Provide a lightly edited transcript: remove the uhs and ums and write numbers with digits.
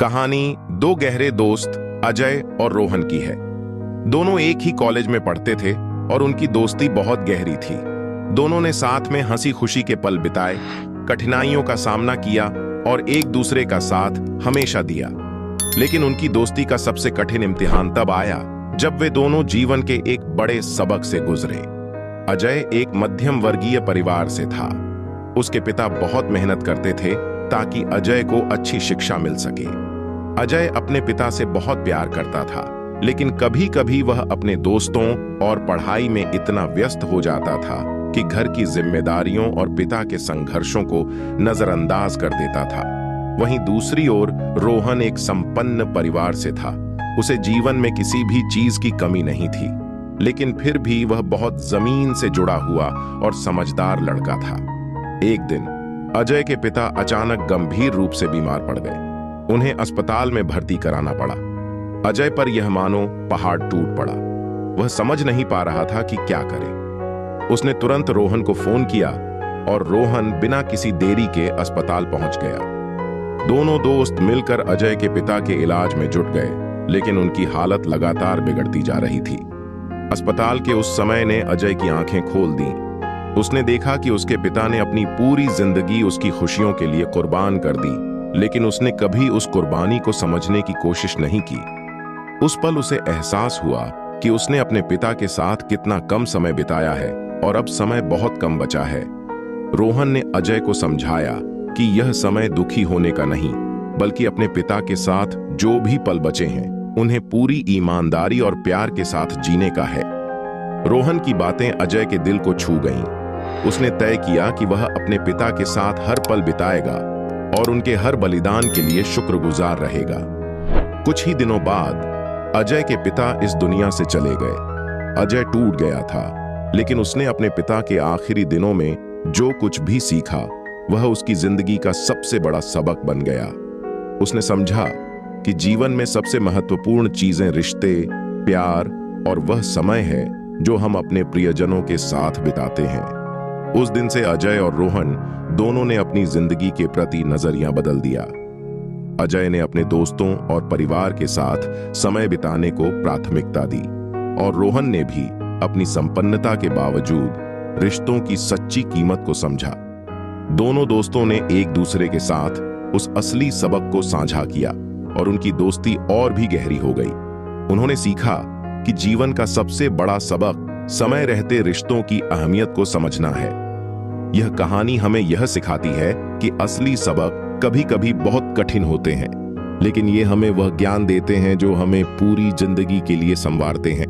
कहानी दो गहरे दोस्त अजय और रोहन की है। दोनों एक ही कॉलेज में पढ़ते थे और उनकी दोस्ती बहुत गहरी थी। दोनों ने साथ में हंसी खुशी के पल बिताए, कठिनाइयों का सामना किया और एक दूसरे का साथ हमेशा दिया। लेकिन उनकी दोस्ती का सबसे कठिन इम्तिहान तब आया जब वे दोनों जीवन के एक बड़े सबक से गुजरे। अजय एक मध्यम वर्गीय परिवार से था। उसके पिता बहुत मेहनत करते थे ताकि अजय को अच्छी शिक्षा मिल सके। अजय अपने पिता से बहुत प्यार करता था, लेकिन कभी कभी वह अपने दोस्तों और पढ़ाई में इतना व्यस्त हो जाता था कि घर की जिम्मेदारियों और पिता के संघर्षों को नजरअंदाज कर देता था। वहीं दूसरी ओर रोहन एक संपन्न परिवार से था। उसे जीवन में किसी भी चीज की कमी नहीं थी, लेकिन फिर भी वह बहुत जमीन से जुड़ा हुआ और समझदार लड़का था। एक दिन अजय के पिता अचानक गंभीर रूप से बीमार पड़ गए। उन्हें अस्पताल में भर्ती कराना पड़ा। अजय पर यह मानो पहाड़ टूट पड़ा। वह समझ नहीं पा रहा था कि क्या करे। उसने तुरंत रोहन को फोन किया और रोहन बिना किसी देरी के अस्पताल पहुंच गया। दोनों दोस्त मिलकर अजय के पिता के इलाज में जुट गए, लेकिन उनकी हालत लगातार बिगड़ती जा रही थी। अस्पताल के उस समय ने अजय की आंखें खोल दी। उसने देखा कि उसके पिता ने अपनी पूरी जिंदगी उसकी खुशियों के लिए कुर्बान कर दी, लेकिन उसने कभी उस कुर्बानी को समझने की कोशिश नहीं की। उस पल उसे एहसास हुआ कि उसने अपने पिता के साथ कितना कम समय बिताया है और अब समय बहुत कम बचा है। रोहन ने अजय को समझाया कि यह समय दुखी होने का नहीं, बल्कि अपने पिता के साथ जो भी पल बचे हैं उन्हें पूरी ईमानदारी और प्यार के साथ जीने का है। रोहन की बातें अजय के दिल को छू गईं। उसने तय किया कि वह अपने पिता के साथ हर पल बिताएगा और उनके हर बलिदान के लिए शुक्रगुजार रहेगा। कुछ ही दिनों बाद अजय के पिता इस दुनिया से चले गए। अजय टूट गया था, लेकिन उसने अपने पिता के आखिरी दिनों में जो कुछ भी सीखा वह उसकी जिंदगी का सबसे बड़ा सबक बन गया। उसने समझा कि जीवन में सबसे महत्वपूर्ण चीजें रिश्ते, प्यार और वह समय है जो हम अपने प्रियजनों के साथ बिताते हैं। उस दिन से अजय और रोहन दोनों ने अपनी जिंदगी के प्रति नजरिया बदल दिया। अजय ने अपने दोस्तों और परिवार के साथ समय बिताने को प्राथमिकता दी और रोहन ने भी अपनी संपन्नता के बावजूद रिश्तों की सच्ची कीमत को समझा। दोनों दोस्तों ने एक दूसरे के साथ उस असली सबक को साझा किया और उनकी दोस्ती और भी गहरी हो गई। उन्होंने सीखा कि जीवन का सबसे बड़ा सबक समय रहते रिश्तों की अहमियत को समझना है। यह कहानी हमें यह सिखाती है कि असली सबक कभी कभी बहुत कठिन होते हैं, लेकिन ये हमें वह ज्ञान देते हैं जो हमें पूरी जिंदगी के लिए संवारते हैं।